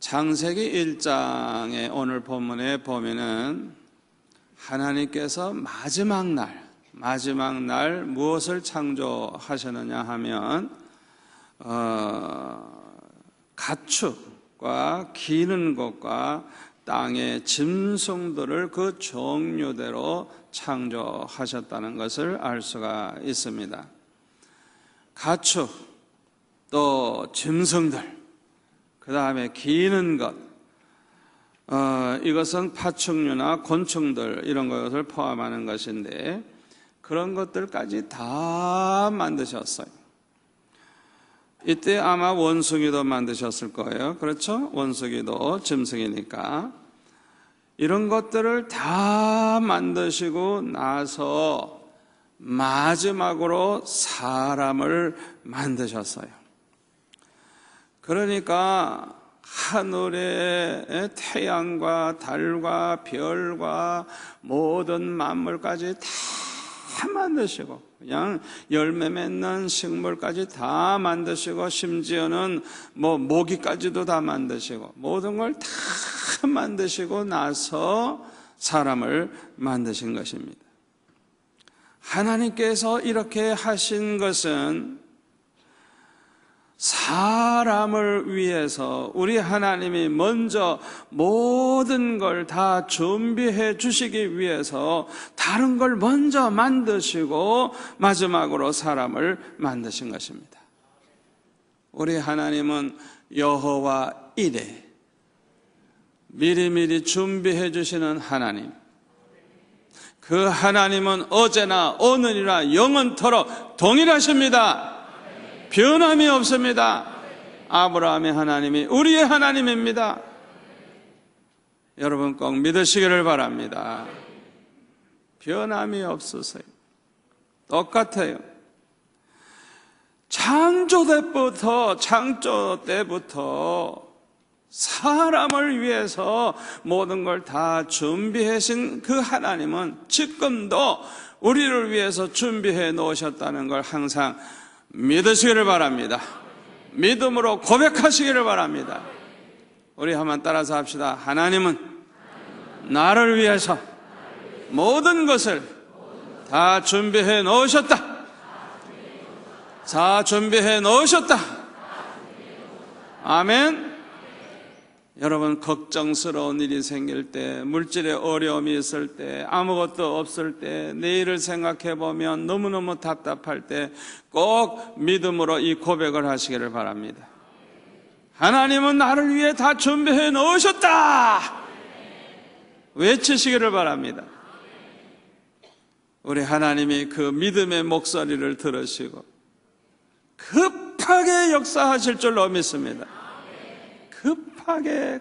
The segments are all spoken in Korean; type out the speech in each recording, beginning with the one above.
창세기 1장의 오늘 본문에 보면은 하나님께서 마지막 날 무엇을 창조하셨느냐 하면 가축과 기는 것과 땅의 짐승들을 그 종류대로 창조하셨다는 것을 알 수가 있습니다. 가축, 또 짐승들, 그 다음에 기는 것, 이것은 파충류나 곤충들 이런 것을 포함하는 것인데 그런 것들까지 다 만드셨어요. 이때 아마 원숭이도 만드셨을 거예요. 그렇죠? 원숭이도 짐승이니까. 이런 것들을 다 만드시고 나서 마지막으로 사람을 만드셨어요. 그러니까 하늘의 태양과 달과 별과 모든 만물까지 다 만드시고, 그냥 열매 맺는 식물까지 다 만드시고, 심지어는 모기까지도 다 만드시고, 모든 걸 다 만드시고 나서 사람을 만드신 것입니다. 하나님께서 이렇게 하신 것은 사람을 위해서 우리 하나님이 먼저 모든 걸 다 준비해 주시기 위해서 다른 걸 먼저 만드시고 마지막으로 사람을 만드신 것입니다. 우리 하나님은 여호와 이레, 미리미리 준비해 주시는 하나님. 그 하나님은 어제나 오늘이나 영원토록 동일하십니다. 변함이 없습니다. 아브라함의 하나님이 우리의 하나님입니다. 여러분 꼭 믿으시기를 바랍니다. 변함이 없으세요. 똑같아요. 창조 때부터 사람을 위해서 모든 걸 다 준비하신 그 하나님은 지금도 우리를 위해서 준비해 놓으셨다는 걸 항상 믿으시기를 바랍니다. 믿음으로 고백하시기를 바랍니다. 우리 한번 따라서 합시다. 하나님은 나를 위해서 모든 것을 다 준비해 놓으셨다. 다 준비해 놓으셨다. 아멘. 여러분, 걱정스러운 일이 생길 때, 물질의 어려움이 있을 때, 아무것도 없을 때, 내일을 생각해 보면 너무너무 답답할 때 꼭 믿음으로 이 고백을 하시기를 바랍니다. 하나님은 나를 위해 다 준비해 놓으셨다. 외치시기를 바랍니다. 우리 하나님이 그 믿음의 목소리를 들으시고 급하게 역사하실 줄로 믿습니다. 급하게.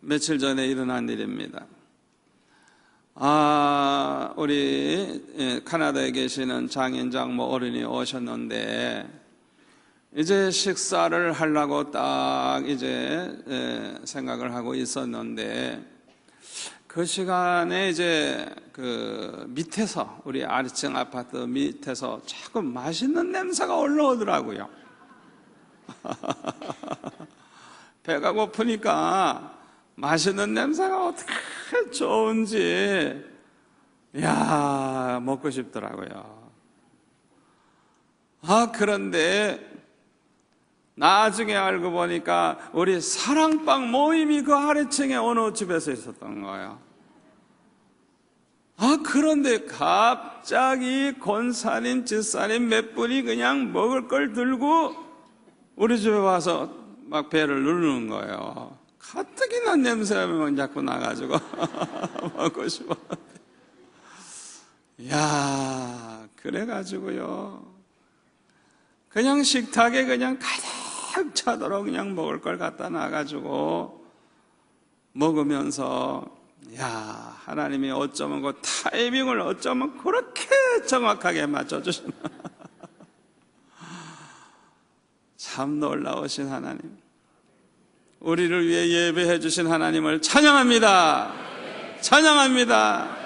며칠 전에 일어난 일입니다. 우리 캐나다에 계시는 장인 장모 어른이 오셨는데 이제 식사를 하려고 딱 이제 생각을 하고 있었는데 그 시간에 이제 그 밑에서 우리 아래층 아파트 밑에서 자꾸 맛있는 냄새가 올라오더라고요. 배가 고프니까 맛있는 냄새가 어떻게 좋은지 먹고 싶더라고요. 그런데 나중에 알고 보니까 우리 사랑방 모임이 그 아래층에 어느 집에서 있었던 거예요. 그런데 갑자기 권사님, 집사님 몇 분이 그냥 먹을 걸 들고 우리 집에 와서 막 배를 누르는 거예요. 가뜩이나 냄새가 자꾸 나가지고 먹고 싶어. 그래가지고요. 그냥 식탁에 그냥 가득 차도록 그냥 먹을 걸 갖다 놔가지고 먹으면서 하나님이 어쩌면 그 타이밍을 어쩌면 그렇게 정확하게 맞춰주시나. 참 놀라우신 하나님. 우리를 위해 예배해 주신 하나님을 찬양합니다. 찬양합니다.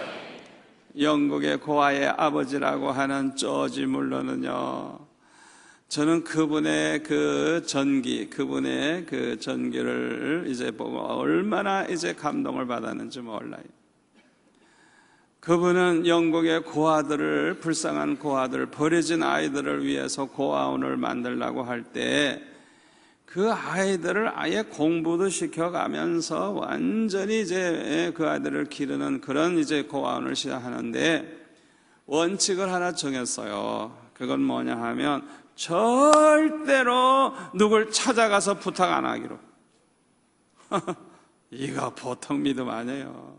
영국의 고아의 아버지라고 하는 조지 물러는요, 저는 그분의 그 전기를 이제 보고 얼마나 이제 감동을 받았는지 몰라요. 그분은 영국의 고아들을, 불쌍한 고아들, 버려진 아이들을 위해서 고아원을 만들려고 할 때 그 아이들을 아예 공부도 시켜가면서 완전히 이제 그 아이들을 기르는 그런 이제 고아원을 시작하는데 원칙을 하나 정했어요. 그건 뭐냐 하면 절대로 누굴 찾아가서 부탁 안 하기로. 이거 보통 믿음 아니에요.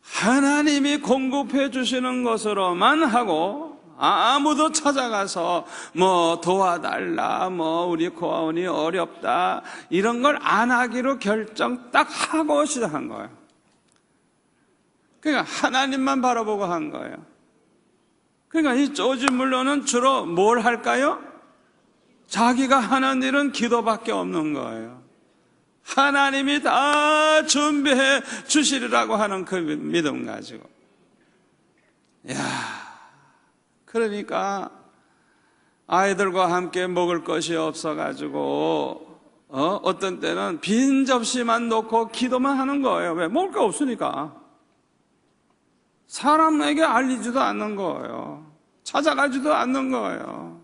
하나님이 공급해 주시는 것으로만 하고, 아무도 찾아가서 뭐 도와달라, 뭐 우리 고아원이 어렵다, 이런 걸 안 하기로 결정 딱 하고 시작한 거예요. 그러니까 하나님만 바라보고 한 거예요. 그러니까 이 조지 물러는 주로 뭘 할까요? 자기가 하는 일은 기도밖에 없는 거예요. 하나님이 다 준비해 주시리라고 하는 그 믿음 가지고. 그러니까 아이들과 함께 먹을 것이 없어가지고 어떤 때는 빈 접시만 놓고 기도만 하는 거예요. 왜? 먹을 거 없으니까. 사람에게 알리지도 않는 거예요. 찾아가지도 않는 거예요.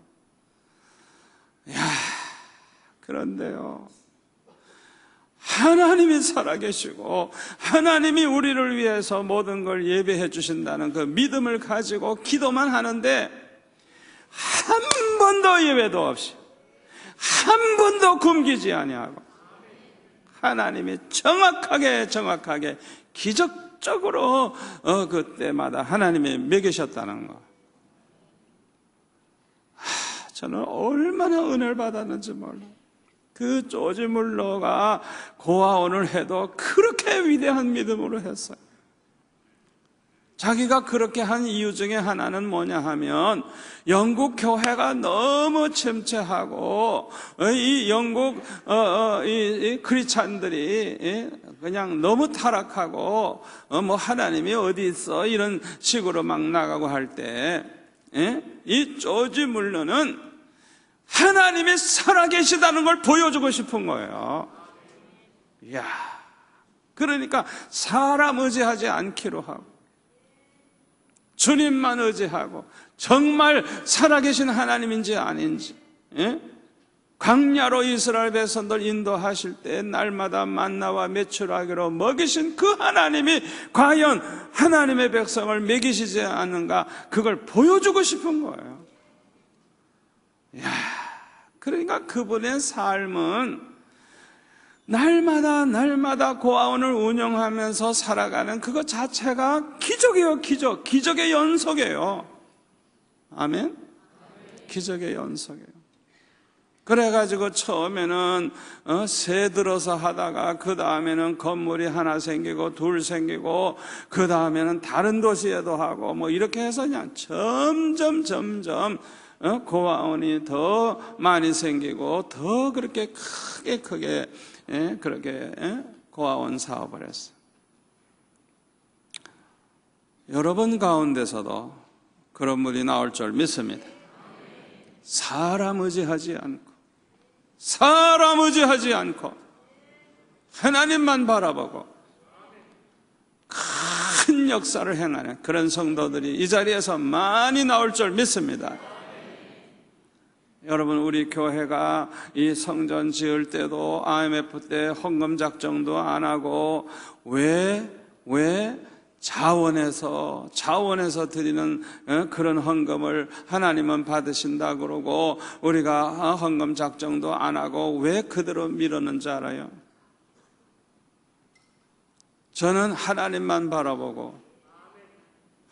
그런데요, 하나님이 살아계시고 하나님이 우리를 위해서 모든 걸 예배해 주신다는 그 믿음을 가지고 기도만 하는데 한 번도 예배도 없이, 한 번도 굶기지 아니하고 하나님이 정확하게 기적적으로 그때마다 하나님이 먹이셨다는 거. 저는 얼마나 은혜를 받았는지 몰라요. 그 조지 물러가 고아원을 해도 그렇게 위대한 믿음으로 했어요. 자기가 그렇게 한 이유 중에 하나는 뭐냐 하면 영국 교회가 너무 침체하고 이 영국 이 크리스찬들이 그냥 너무 타락하고 뭐 하나님이 어디 있어 이런 식으로 막 나가고 할 때 이 조지 물러는 하나님이 살아계시다는 걸 보여주고 싶은 거예요. 그러니까 사람 의지하지 않기로 하고 주님만 의지하고 정말 살아계신 하나님인지 아닌지, 광야로 이스라엘 백성들 인도하실 때 날마다 만나와 메추라기로 먹이신 그 하나님이 과연 하나님의 백성을 먹이시지 않는가, 그걸 보여주고 싶은 거예요. 그러니까 그분의 삶은 날마다 고아원을 운영하면서 살아가는 그것 자체가 기적이에요. 기적의 연속이에요. 아멘? 기적의 연속이에요. 그래가지고 처음에는 새 들어서 하다가 그 다음에는 건물이 하나 생기고 둘 생기고 그 다음에는 다른 도시에도 하고 뭐 이렇게 해서 그냥 점점 고아원이 더 많이 생기고 더 그렇게 크게 그렇게 고아원 사업을 했어요. 여러분 가운데서도 그런 분이 나올 줄 믿습니다. 사람 의지하지 않고 하나님만 바라보고 큰 역사를 행하는 그런 성도들이 이 자리에서 많이 나올 줄 믿습니다. 여러분, 우리 교회가 이 성전 지을 때도 IMF 때 헌금 작정도 안 하고 왜 자원에서 드리는 그런 헌금을 하나님은 받으신다 그러고 우리가 헌금 작정도 안 하고 왜 그대로 미뤘는지 알아요? 저는 하나님만 바라보고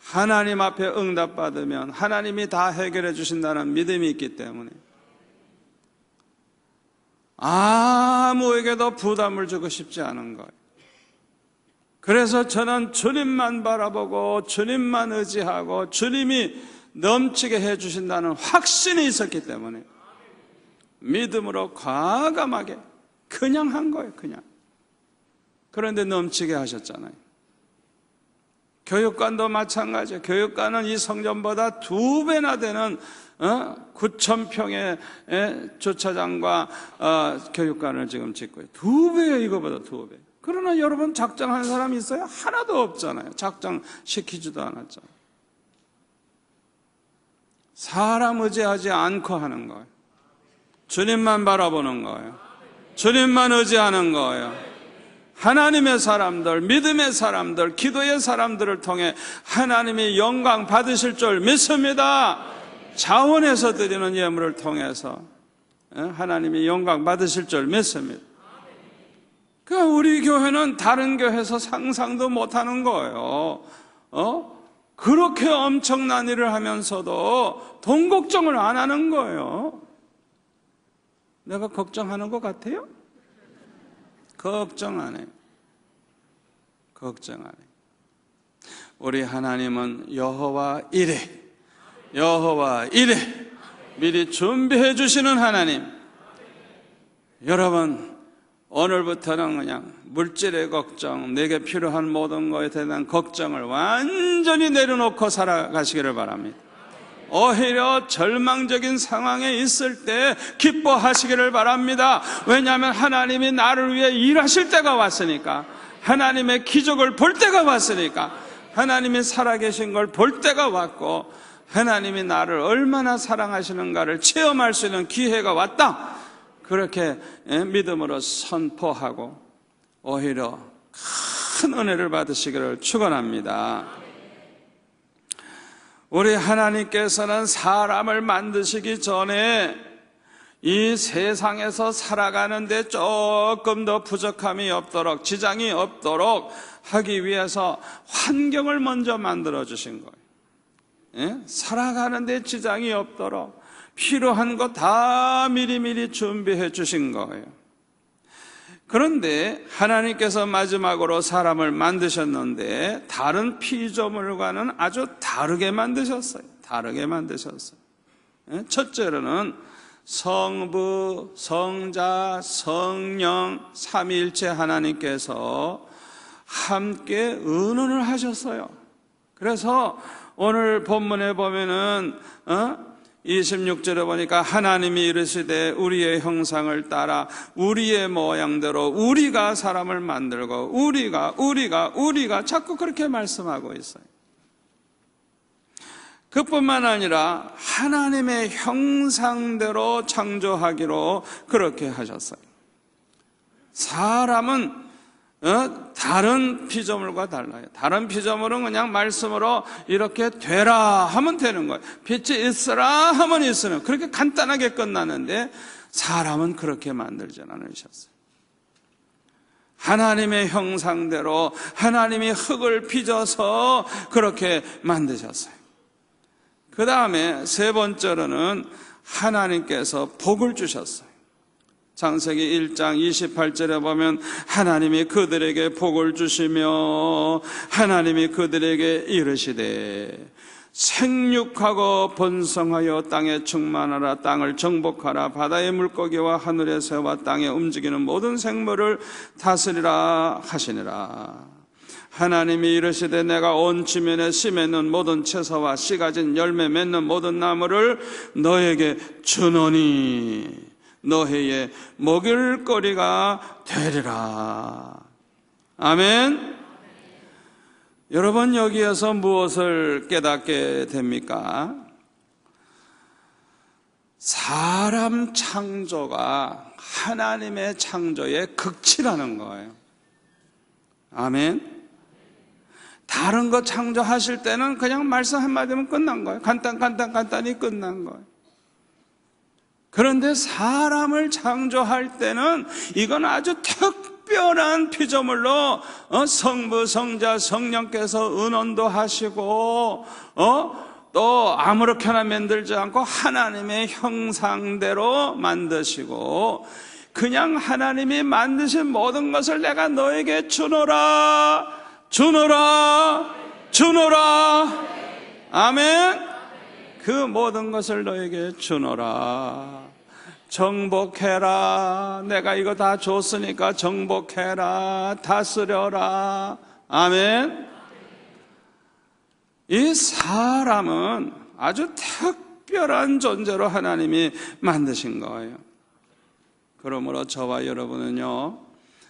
하나님 앞에 응답받으면 하나님이 다 해결해 주신다는 믿음이 있기 때문에 아무에게도 부담을 주고 싶지 않은 거예요. 그래서 저는 주님만 바라보고 주님만 의지하고 주님이 넘치게 해 주신다는 확신이 있었기 때문에 믿음으로 과감하게 그냥 한 거예요, 그냥. 그런데 넘치게 하셨잖아요. 교육관도 마찬가지예요. 교육관은 이 성전보다 2배나 되는 9,000평의 주차장과 교육관을 지금 짓고 있어요. 2배예요, 이거보다 2배. 그러나 여러분, 작정한 사람이 있어요? 하나도 없잖아요. 작정시키지도 않았잖아요. 사람 의지하지 않고 하는 거예요. 주님만 바라보는 거예요. 주님만 의지하는 거예요. 하나님의 사람들, 믿음의 사람들, 기도의 사람들을 통해 하나님이 영광 받으실 줄 믿습니다. 자원해서 드리는 예물을 통해서 하나님이 영광 받으실 줄 믿습니다. 그러니까 우리 교회는 다른 교회에서 상상도 못하는 거예요. 그렇게 엄청난 일을 하면서도 돈 걱정을 안 하는 거예요. 내가 걱정하는 것 같아요? 걱정 안 해요. 걱정 안 해요. 우리 하나님은 여호와 이레, 여호와 이레, 미리 준비해 주시는 하나님. 여러분, 오늘부터는 그냥 물질의 걱정, 내게 필요한 모든 것에 대한 걱정을 완전히 내려놓고 살아가시기를 바랍니다. 오히려 절망적인 상황에 있을 때 기뻐하시기를 바랍니다. 왜냐하면 하나님이 나를 위해 일하실 때가 왔으니까, 하나님의 기적을 볼 때가 왔으니까, 하나님이 살아계신 걸 볼 때가 왔고, 하나님이 나를 얼마나 사랑하시는가를 체험할 수 있는 기회가 왔다. 그렇게 믿음으로 선포하고 오히려 큰 은혜를 받으시기를 축원합니다. 우리 하나님께서는 사람을 만드시기 전에 이 세상에서 살아가는데 조금 더 부족함이 없도록, 지장이 없도록 하기 위해서 환경을 먼저 만들어 주신 거예요. 살아가는데 지장이 없도록 필요한 거 다 미리미리 준비해 주신 거예요. 그런데 하나님께서 마지막으로 사람을 만드셨는데 다른 피조물과는 아주 다르게 만드셨어요. 다르게 만드셨어요. 첫째로는 성부, 성자, 성령 삼위일체 하나님께서 함께 의논을 하셨어요. 그래서 오늘 본문에 보면은 26절에 보니까 하나님이 이르시되 우리의 형상을 따라 우리의 모양대로 우리가 사람을 만들고 우리가 자꾸 그렇게 말씀하고 있어요. 그뿐만 아니라 하나님의 형상대로 창조하기로 그렇게 하셨어요. 사람은 다른 피조물과 달라요. 다른 피조물은 그냥 말씀으로 이렇게 되라 하면 되는 거예요. 빛이 있으라 하면 있으면 그렇게 간단하게 끝나는데 사람은 그렇게 만들지 않으셨어요. 하나님의 형상대로 하나님이 흙을 빚어서 그렇게 만드셨어요. 그 다음에 세 번째로는 하나님께서 복을 주셨어요. 창세기 1장 28절에 보면 하나님이 그들에게 복을 주시며 하나님이 그들에게 이르시되 생육하고 번성하여 땅에 충만하라, 땅을 정복하라, 바다의 물고기와 하늘의 새와 땅에 움직이는 모든 생물을 다스리라 하시니라. 하나님이 이르시되 내가 온 지면에 씨 맺는 모든 채소와 씨 가진 열매 맺는 모든 나무를 너에게 주노니 너희의 먹을거리가 되리라. 아멘. 여러분, 여기에서 무엇을 깨닫게 됩니까? 사람 창조가 하나님의 창조의 극치라는 거예요. 아멘. 다른 거 창조하실 때는 그냥 말씀 한마디면 끝난 거예요. 간단히 끝난 거예요. 그런데 사람을 창조할 때는 이건 아주 특별한 피조물로 성부, 성자, 성령께서 의논도 하시고 또 아무렇게나 만들지 않고 하나님의 형상대로 만드시고 그냥 하나님이 만드신 모든 것을 내가 너에게 주노라. 아멘. 그 모든 것을 너에게 주노라. 정복해라. 내가 이거 다 줬으니까 정복해라. 다스려라. 아멘. 이 사람은 아주 특별한 존재로 하나님이 만드신 거예요. 그러므로 저와 여러분은요,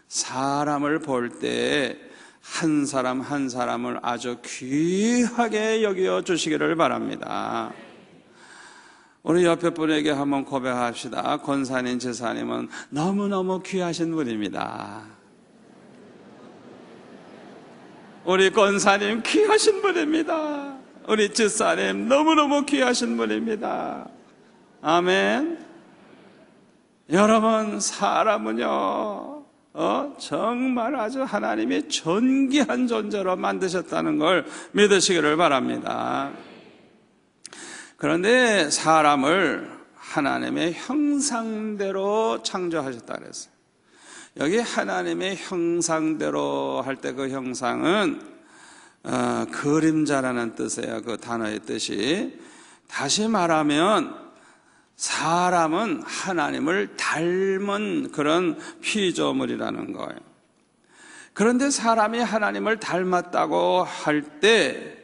사람을 볼 때 한 사람 한 사람을 아주 귀하게 여겨 주시기를 바랍니다. 우리 옆에 분에게 한번 고백합시다. 권사님, 지사님은 너무너무 귀하신 분입니다. 우리 권사님 귀하신 분입니다. 우리 지사님 너무너무 귀하신 분입니다. 아멘. 여러분, 사람은요, 정말 아주 하나님이 존귀한 존재로 만드셨다는 걸 믿으시기를 바랍니다. 그런데 사람을 하나님의 형상대로 창조하셨다 그랬어요. 여기 하나님의 형상대로 할 때 그 형상은 그림자라는 뜻이에요. 그 단어의 뜻이. 다시 말하면 사람은 하나님을 닮은 그런 피조물이라는 거예요. 그런데 사람이 하나님을 닮았다고 할 때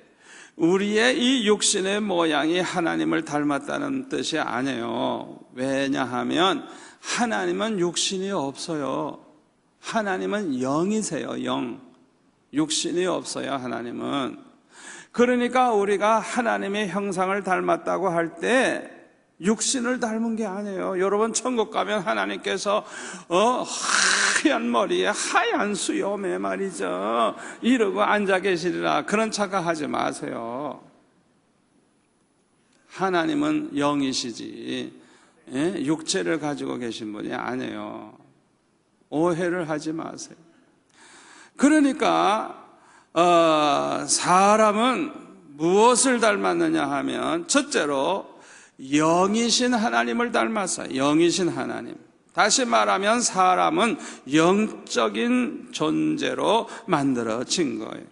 우리의 이 육신의 모양이 하나님을 닮았다는 뜻이 아니에요. 왜냐하면 하나님은 육신이 없어요. 하나님은 영이세요. 영. 육신이 없어요. 하나님은. 그러니까 우리가 하나님의 형상을 닮았다고 할 때 육신을 닮은 게 아니에요. 여러분, 천국 가면 하나님께서 하얀 머리에 하얀 수염에 말이죠, 이러고 앉아 계시리라, 그런 착각하지 마세요. 하나님은 영이시지 육체를 가지고 계신 분이 아니에요. 오해를 하지 마세요. 그러니까 사람은 무엇을 닮았느냐 하면 첫째로 영이신 하나님을 닮았어요. 영이신 하나님. 다시 말하면 사람은 영적인 존재로 만들어진 거예요.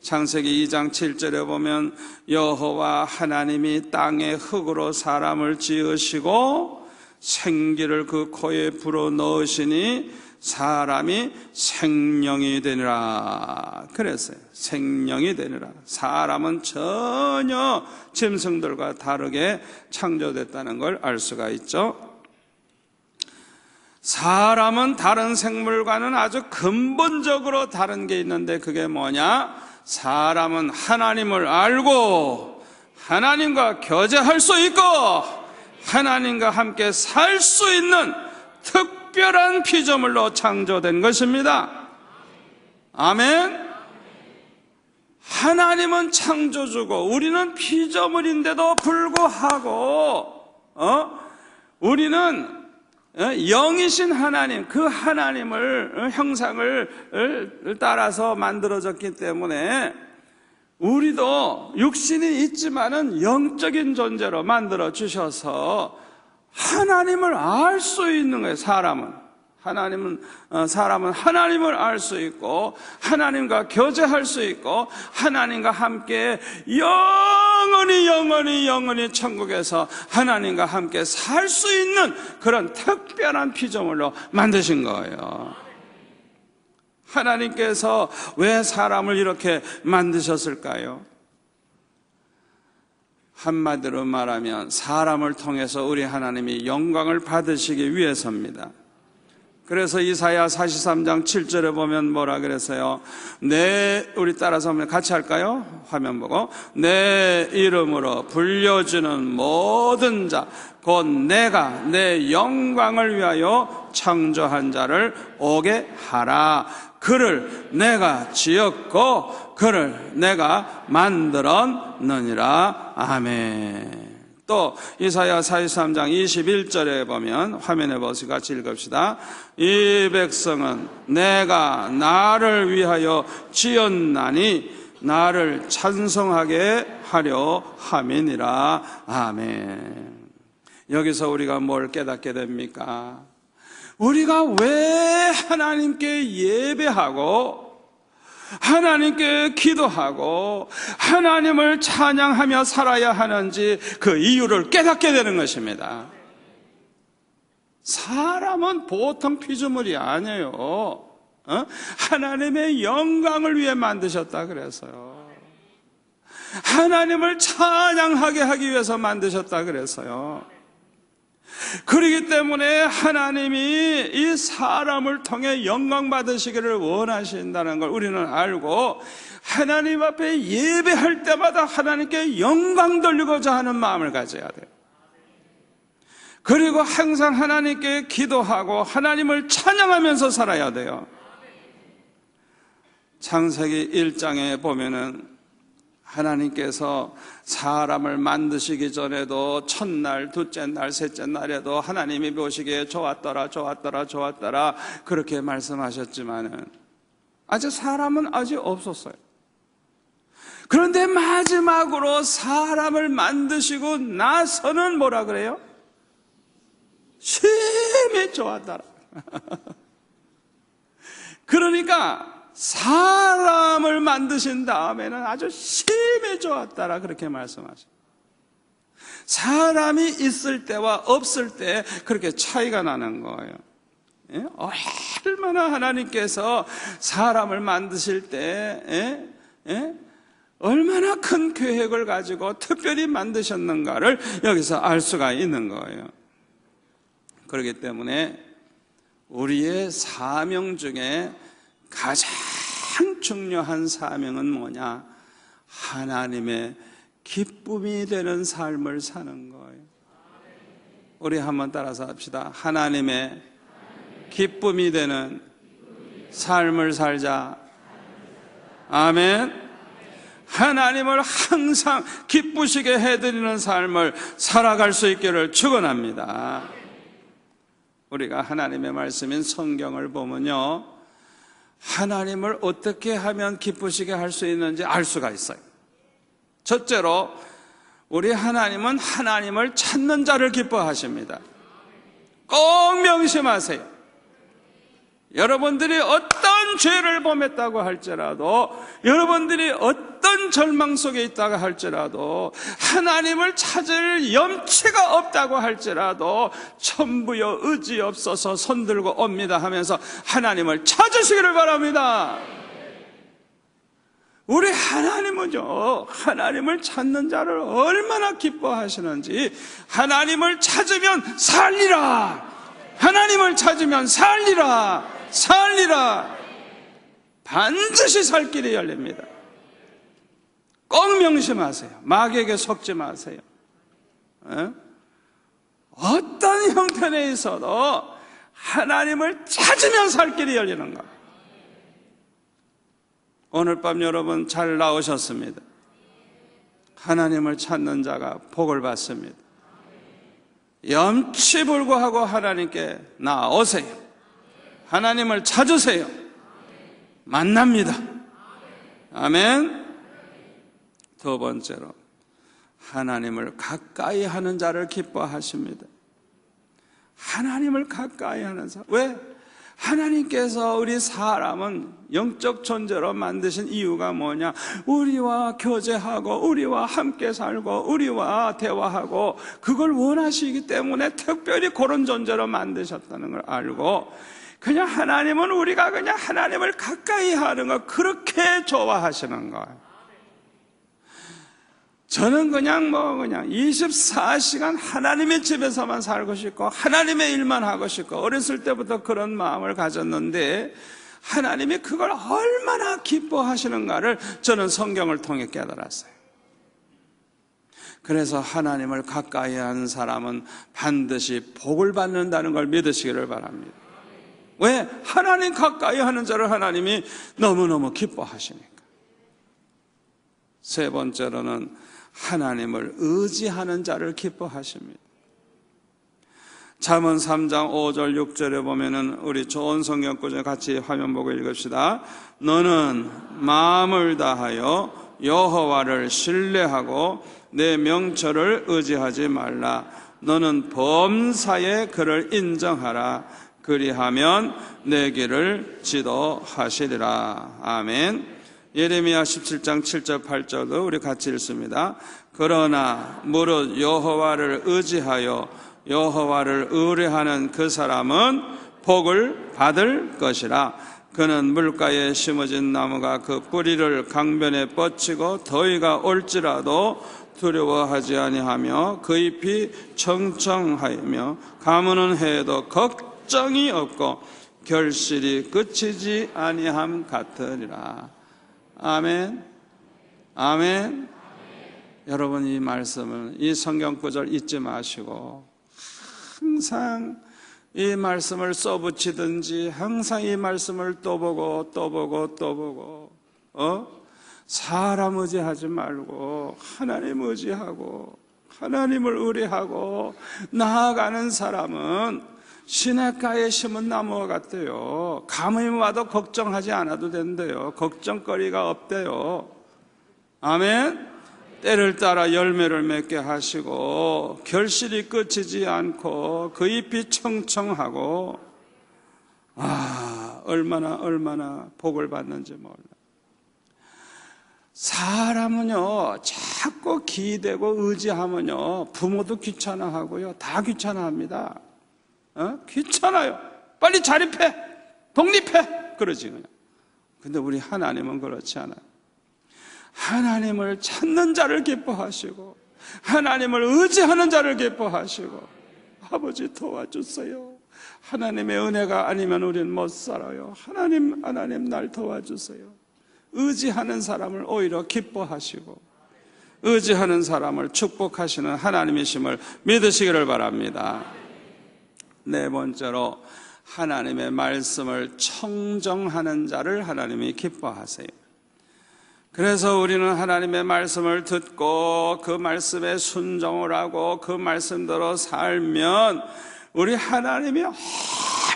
창세기 2장 7절에 보면 여호와 하나님이 땅의 흙으로 사람을 지으시고 생기를 그 코에 불어넣으시니 사람이 생명이 되니라 그랬어요. 생명이 되니라. 사람은 전혀 짐승들과 다르게 창조됐다는 걸 알 수가 있죠. 사람은 다른 생물과는 아주 근본적으로 다른 게 있는데 그게 뭐냐? 사람은 하나님을 알고 하나님과 교제할 수 있고 하나님과 함께 살 수 있는 특별한 피조물로 창조된 것입니다. 아멘. 하나님은 창조주고 우리는 피조물인데도 불구하고 우리는 영이신 하나님, 그 하나님을 형상을 따라서 만들어졌기 때문에 우리도 육신이 있지만은 영적인 존재로 만들어 주셔서 하나님을 알 수 있는 거예요. 사람은 하나님을 알 수 있고 하나님과 교제할 수 있고 하나님과 함께 영원히 천국에서 하나님과 함께 살 수 있는 그런 특별한 피조물로 만드신 거예요. 하나님께서 왜 사람을 이렇게 만드셨을까요? 한마디로 말하면 사람을 통해서 우리 하나님이 영광을 받으시기 위해서입니다. 그래서 이사야 43장 7절에 보면 뭐라 그랬어요? 우리 따라서 한번 같이 할까요? 화면 보고. 내 이름으로 불려주는 모든 자 곧 내가 내 영광을 위하여 창조한 자를 오게 하라. 그를 내가 지었고 그를 내가 만들었느니라. 아멘. 또 이사야 43장 21절에 보면 화면에 보시고 같이 읽읍시다. 이 백성은 내가 나를 위하여 지었나니 나를 찬송하게 하려 함이니라. 아멘. 여기서 우리가 뭘 깨닫게 됩니까? 우리가 왜 하나님께 예배하고 하나님께 기도하고 하나님을 찬양하며 살아야 하는지 그 이유를 깨닫게 되는 것입니다. 사람은 보통 피조물이 아니에요. 하나님의 영광을 위해 만드셨다 그래서요. 하나님을 찬양하게 하기 위해서 만드셨다 그래서요. 그렇기 때문에 하나님이 이 사람을 통해 영광 받으시기를 원하신다는 걸 우리는 알고, 하나님 앞에 예배할 때마다 하나님께 영광 돌리고자 하는 마음을 가져야 돼요. 그리고 항상 하나님께 기도하고 하나님을 찬양하면서 살아야 돼요. 창세기 1장에 보면은 하나님께서 사람을 만드시기 전에도 첫날, 둘째 날, 셋째 날에도 하나님이 보시기에 좋았더라, 좋았더라, 좋았더라 그렇게 말씀하셨지만은 아직 사람은 아직 없었어요. 그런데 마지막으로 사람을 만드시고 나서는 뭐라 그래요? 심히 좋았더라. 그러니까 사람을 만드신 다음에는 아주 심히 좋았더라 그렇게 말씀하셔요. 사람이 있을 때와 없을 때 그렇게 차이가 나는 거예요. 예? 얼마나 하나님께서 사람을 만드실 때 얼마나 큰 계획을 가지고 특별히 만드셨는가를 여기서 알 수가 있는 거예요. 그렇기 때문에 우리의 사명 중에 가장 중요한 사명은 뭐냐? 하나님의 기쁨이 되는 삶을 사는 거예요. 우리 한번 따라서 합시다. 하나님의 기쁨이 되는 삶을 살자. 아멘. 하나님을 항상 기쁘시게 해드리는 삶을 살아갈 수 있기를 축원합니다. 우리가 하나님의 말씀인 성경을 보면요, 하나님을 어떻게 하면 기쁘시게 할 수 있는지 알 수가 있어요. 첫째로 우리 하나님은 하나님을 찾는 자를 기뻐하십니다. 꼭 명심하세요. 여러분들이 어떤 죄를 범했다고 할지라도, 여러분들이 어떤 절망 속에 있다고 할지라도, 하나님을 찾을 염치가 없다고 할지라도 천부여 의지 없어서 손들고 옵니다 하면서 하나님을 찾으시기를 바랍니다. 우리 하나님은요, 하나님을 찾는 자를 얼마나 기뻐하시는지, 하나님을 찾으면 살리라, 하나님을 찾으면 살리라, 살리라. 반드시 살 길이 열립니다. 꼭 명심하세요. 마귀에게 속지 마세요. 어떤 형편에 있어도 하나님을 찾으면 살 길이 열리는 것. 오늘 밤 여러분 잘 나오셨습니다. 하나님을 찾는 자가 복을 받습니다. 염치불구하고 하나님께 나오세요. 하나님을 찾으세요. 만납니다. 아멘. 두 번째로 하나님을 가까이 하는 자를 기뻐하십니다. 하나님을 가까이 하는 자. 왜? 하나님께서 우리 사람은 영적 존재로 만드신 이유가 뭐냐? 우리와 교제하고 우리와 함께 살고 우리와 대화하고 그걸 원하시기 때문에 특별히 그런 존재로 만드셨다는 걸 알고, 그냥 하나님은 우리가 그냥 하나님을 가까이 하는 거 그렇게 좋아하시는 거예요. 저는 그냥 24시간 하나님의 집에서만 살고 싶고 하나님의 일만 하고 싶고 어렸을 때부터 그런 마음을 가졌는데, 하나님이 그걸 얼마나 기뻐하시는가를 저는 성경을 통해 깨달았어요. 그래서 하나님을 가까이 하는 사람은 반드시 복을 받는다는 걸 믿으시기를 바랍니다. 왜? 하나님 가까이 하는 자를 하나님이 너무너무 기뻐하시니까. 세 번째로는 하나님을 의지하는 자를 기뻐하십니다. 잠언 3장 5절 6절에 보면은 우리 좋은 성경 구절 같이 화면 보고 읽읍시다. 너는 마음을 다하여 여호와를 신뢰하고 내 명철을 의지하지 말라. 너는 범사에 그를 인정하라. 그리하면 내 길을 지도하시리라. 아멘. 예레미야 17장 7절 8절도 우리 같이 읽습니다. 그러나 무릇 여호와를 의지하여 여호와를 의뢰하는 그 사람은 복을 받을 것이라. 그는 물가에 심어진 나무가 그 뿌리를 강변에 뻗치고 더위가 올지라도 두려워하지 아니하며 그 잎이 청청하며 가무는 해에도 걱정이 없고 결실이 그치지 아니함 같으리라. 아멘. 아멘. 여러분, 이 말씀을, 이 성경 구절 잊지 마시고 항상 이 말씀을 써붙이든지 항상 이 말씀을 또 보고 사람 의지하지 말고 하나님 의지하고 하나님을 의뢰하고 나아가는 사람은 시냇가에 심은 나무와 같대요. 가뭄이 와도 걱정하지 않아도 된대요. 걱정거리가 없대요. 아멘. 때를 따라 열매를 맺게 하시고 결실이 그치지 않고 그 잎이 청청하고, 얼마나 복을 받는지 몰라. 사람은요 자꾸 기대고 의지하면요 부모도 귀찮아하고요 다 귀찮아합니다. 귀찮아요. 빨리 자립해, 독립해, 그러지 그냥. 근데 우리 하나님은 그렇지 않아요. 하나님을 찾는 자를 기뻐하시고 하나님을 의지하는 자를 기뻐하시고, 아버지 도와주세요. 하나님의 은혜가 아니면 우리는 못 살아요. 하나님 날 도와주세요. 의지하는 사람을 오히려 기뻐하시고 의지하는 사람을 축복하시는 하나님이심을 믿으시기를 바랍니다. 네 번째로, 하나님의 말씀을 청정하는 자를 하나님이 기뻐하세요. 그래서 우리는 하나님의 말씀을 듣고 그 말씀에 순종을 하고 그 말씀대로 살면 우리 하나님이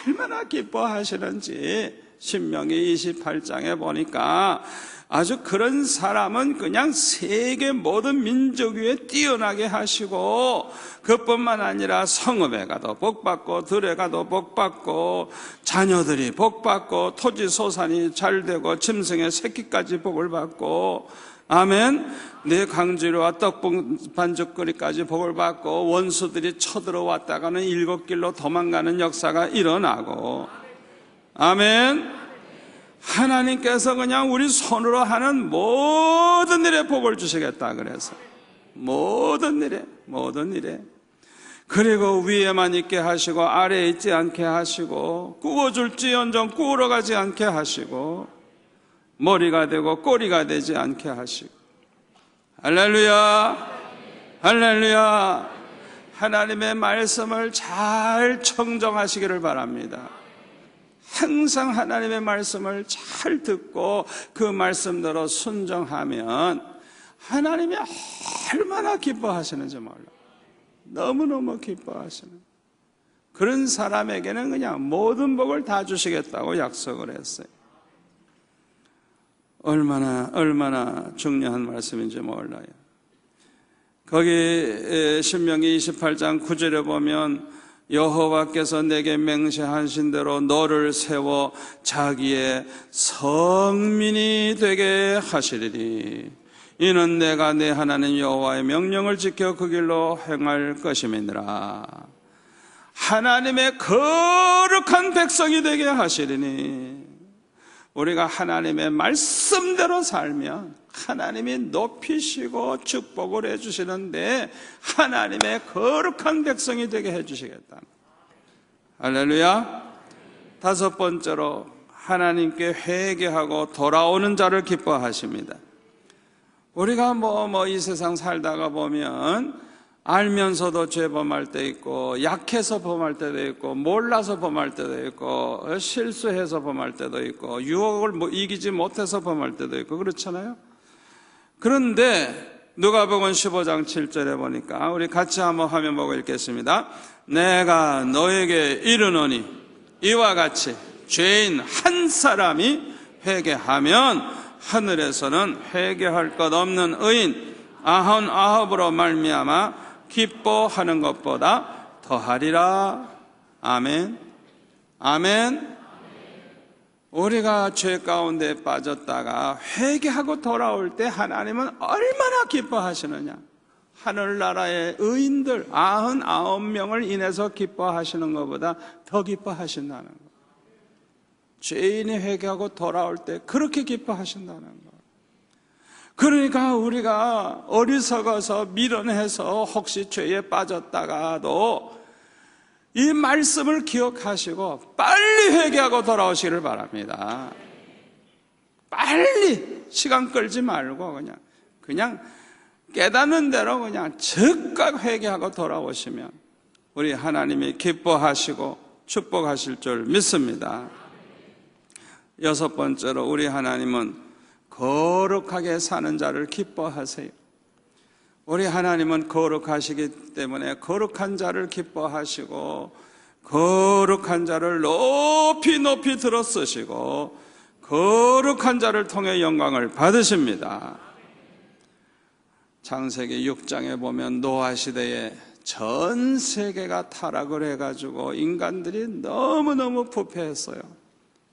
얼마나 기뻐하시는지 신명기 28장에 보니까 아주 그런 사람은 그냥 세계 모든 민족 위에 뛰어나게 하시고, 그뿐만 아니라 성읍에 가도 복받고 들에 가도 복받고 자녀들이 복받고 토지 소산이 잘되고 짐승의 새끼까지 복을 받고, 아멘. 내 강주리와 떡 반죽거리까지 복을 받고 원수들이 쳐들어왔다가는 7길로 도망가는 역사가 일어나고, 아멘. 하나님께서 그냥 우리 손으로 하는 모든 일에 복을 주시겠다 그래서 모든 일에 그리고 위에만 있게 하시고 아래에 있지 않게 하시고 구워줄지언정 구우러 가지 않게 하시고 머리가 되고 꼬리가 되지 않게 하시고, 할렐루야, 할렐루야. 하나님의 말씀을 잘 청정하시기를 바랍니다. 항상 하나님의 말씀을 잘 듣고 그 말씀대로 순종하면 하나님이 얼마나 기뻐하시는지 몰라. 너무너무 기뻐하시는 그런 사람에게는 그냥 모든 복을 다 주시겠다고 약속을 했어요. 얼마나 중요한 말씀인지 몰라요. 거기 신명기 28장 9절에 보면 여호와께서 내게 맹세하신 대로 너를 세워 자기의 성민이 되게 하시리니 이는 내가 내 하나님 여호와의 명령을 지켜 그 길로 행할 것임이니라. 하나님의 거룩한 백성이 되게 하시리니, 우리가 하나님의 말씀대로 살면 하나님이 높이시고 축복을 해주시는데 하나님의 거룩한 백성이 되게 해주시겠다. 할렐루야. 다섯 번째로, 하나님께 회개하고 돌아오는 자를 기뻐하십니다. 우리가 이 세상 살다가 보면 알면서도 죄 범할 때 있고, 약해서 범할 때도 있고, 몰라서 범할 때도 있고, 실수해서 범할 때도 있고, 유혹을 이기지 못해서 범할 때도 있고, 그렇잖아요. 그런데 누가복음 15장 7절에 보니까, 우리 같이 한번 화면 보고 읽겠습니다. 내가 너에게 이르노니 이와 같이 죄인 한 사람이 회개하면 하늘에서는 회개할 것 없는 의인 99으로 말미암아 기뻐하는 것보다 더하리라. 아멘. 아멘. 우리가 죄 가운데 빠졌다가 회개하고 돌아올 때 하나님은 얼마나 기뻐하시느냐. 하늘나라의 의인들 99명을 인해서 기뻐하시는 것보다 더 기뻐하신다는 것. 죄인이 회개하고 돌아올 때 그렇게 기뻐하신다는 것. 그러니까 우리가 어리석어서 미련해서 혹시 죄에 빠졌다가도 이 말씀을 기억하시고 빨리 회개하고 돌아오시기를 바랍니다. 빨리 시간 끌지 말고 그냥 깨닫는 대로 그냥 즉각 회개하고 돌아오시면 우리 하나님이 기뻐하시고 축복하실 줄 믿습니다. 여섯 번째로 우리 하나님은 거룩하게 사는 자를 기뻐하세요. 우리 하나님은 거룩하시기 때문에 거룩한 자를 기뻐하시고 거룩한 자를 높이 높이 들어 쓰시고 거룩한 자를 통해 영광을 받으십니다. 창세기 6장에 보면 노아 시대에 전 세계가 타락을 해가지고 인간들이 너무너무 부패했어요.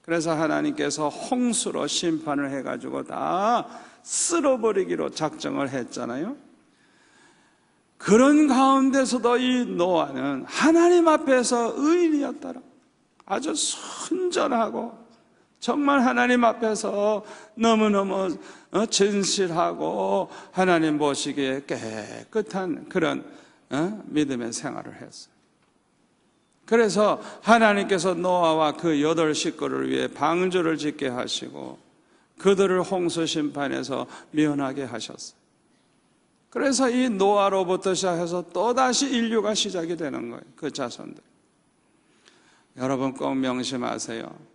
그래서 하나님께서 홍수로 심판을 해가지고 다 쓸어버리기로 작정을 했잖아요. 그런 가운데서도 이 노아는 하나님 앞에서 의인이었더라. 아주 순전하고 정말 하나님 앞에서 너무너무 진실하고 하나님 보시기에 깨끗한 그런 믿음의 생활을 했어요. 그래서 하나님께서 노아와 그 8 식구를 위해 방주를 짓게 하시고 그들을 홍수 심판에서 면하게 하셨어요. 그래서 이 노아로부터 시작해서 또다시 인류가 시작이 되는 거예요. 그 자손들. 여러분 꼭 명심하세요.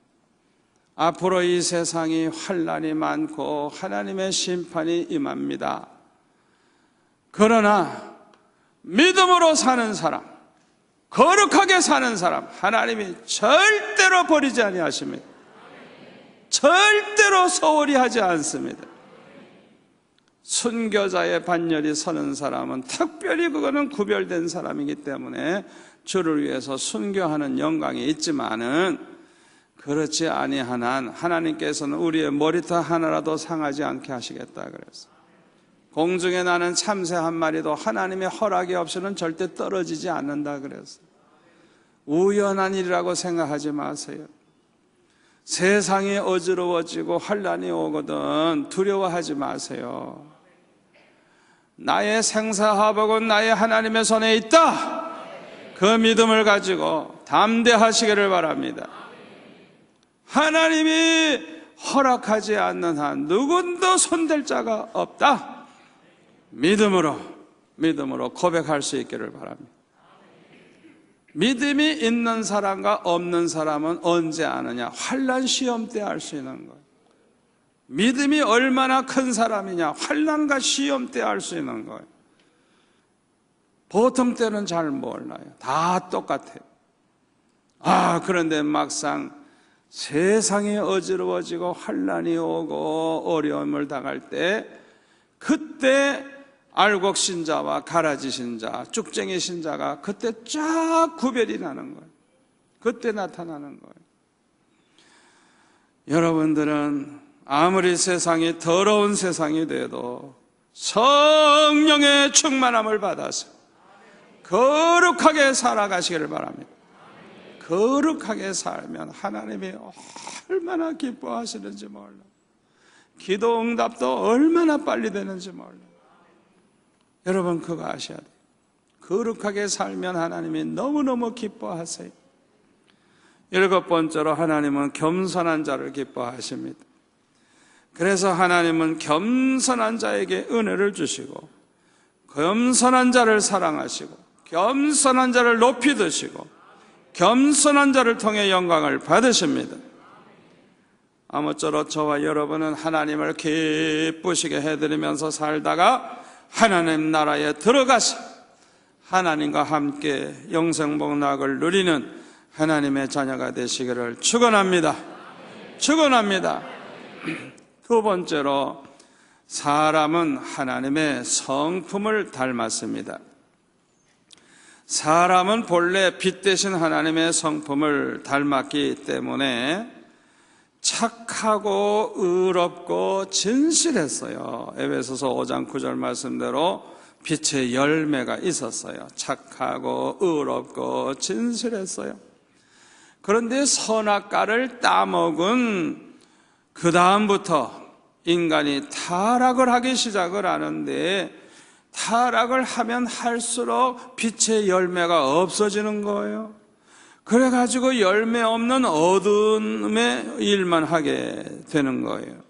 앞으로 이 세상이 환난이 많고 하나님의 심판이 임합니다. 그러나 믿음으로 사는 사람, 거룩하게 사는 사람 하나님이 절대로 버리지 아니하십니다. 절대로 소홀히 하지 않습니다. 순교자의 반열이 서는 사람은 특별히 그거는 구별된 사람이기 때문에 주를 위해서 순교하는 영광이 있지만은 그렇지 아니한 한 하나님께서는 우리의 머리털 하나라도 상하지 않게 하시겠다 그랬어요. 공중에 나는 참새 한 마리도 하나님의 허락이 없이는 절대 떨어지지 않는다 그랬어요. 우연한 일이라고 생각하지 마세요. 세상이 어지러워지고 환난이 오거든 두려워하지 마세요. 나의 생사화복은 나의 하나님의 손에 있다. 그 믿음을 가지고 담대하시기를 바랍니다. 하나님이 허락하지 않는 한 누군도 손댈 자가 없다. 믿음으로 고백할 수 있기를 바랍니다. 믿음이 있는 사람과 없는 사람은 언제 아느냐? 환난 시험 때 알 수 있는 거예요. 믿음이 얼마나 큰 사람이냐? 환난과 시험 때 알 수 있는 거예요. 보통 때는 잘 몰라요. 다 똑같아요. 그런데 막상 세상이 어지러워지고 환난이 오고 어려움을 당할 때 그때 알곡 신자와 가라지 신자, 쭉쟁이 신자가 그때 쫙 구별이 나는 거예요. 그때 나타나는 거예요. 여러분들은 아무리 세상이 더러운 세상이 돼도 성령의 충만함을 받아서 거룩하게 살아가시기를 바랍니다. 거룩하게 살면 하나님이 얼마나 기뻐하시는지 몰라. 기도 응답도 얼마나 빨리 되는지 몰라. 여러분 그거 아셔야 돼요. 거룩하게 살면 하나님이 너무너무 기뻐하세요. 7번째로 하나님은 겸손한 자를 기뻐하십니다. 그래서 하나님은 겸손한 자에게 은혜를 주시고 겸손한 자를 사랑하시고 겸손한 자를 높이 드시고 겸손한 자를 통해 영광을 받으십니다. 아무쪼록 저와 여러분은 하나님을 기쁘시게 해드리면서 살다가 하나님 나라에 들어가서 하나님과 함께 영생복락을 누리는 하나님의 자녀가 되시기를 축원합니다. 축원합니다. 두 번째로 사람은 하나님의 성품을 닮았습니다. 사람은 본래 빛 대신 하나님의 성품을 닮았기 때문에 착하고 의롭고 진실했어요. 에베소서 5장 9절 말씀대로 빛의 열매가 있었어요. 착하고 의롭고 진실했어요. 그런데 선악과를 따먹은 그 다음부터 인간이 타락을 하기 시작을 하는데, 타락을 하면 할수록 빛의 열매가 없어지는 거예요. 그래가지고 열매 없는 어둠의 일만 하게 되는 거예요.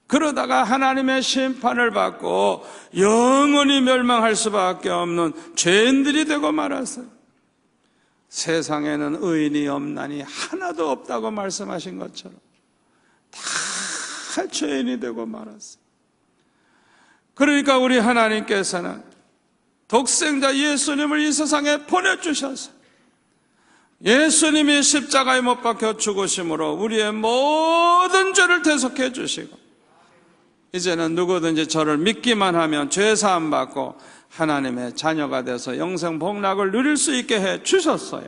그러다가 하나님의 심판을 받고 영원히 멸망할 수밖에 없는 죄인들이 되고 말았어요. 세상에는 의인이 없나니 하나도 없다고 말씀하신 것처럼 다 죄인이 되고 말았어요. 그러니까 우리 하나님께서는 독생자 예수님을 이 세상에 보내주셔서 예수님이 십자가에 못 박혀 죽으심으로 우리의 모든 죄를 대속해 주시고, 이제는 누구든지 저를 믿기만 하면 죄 사함 받고 하나님의 자녀가 돼서 영생 복락을 누릴 수 있게 해 주셨어요.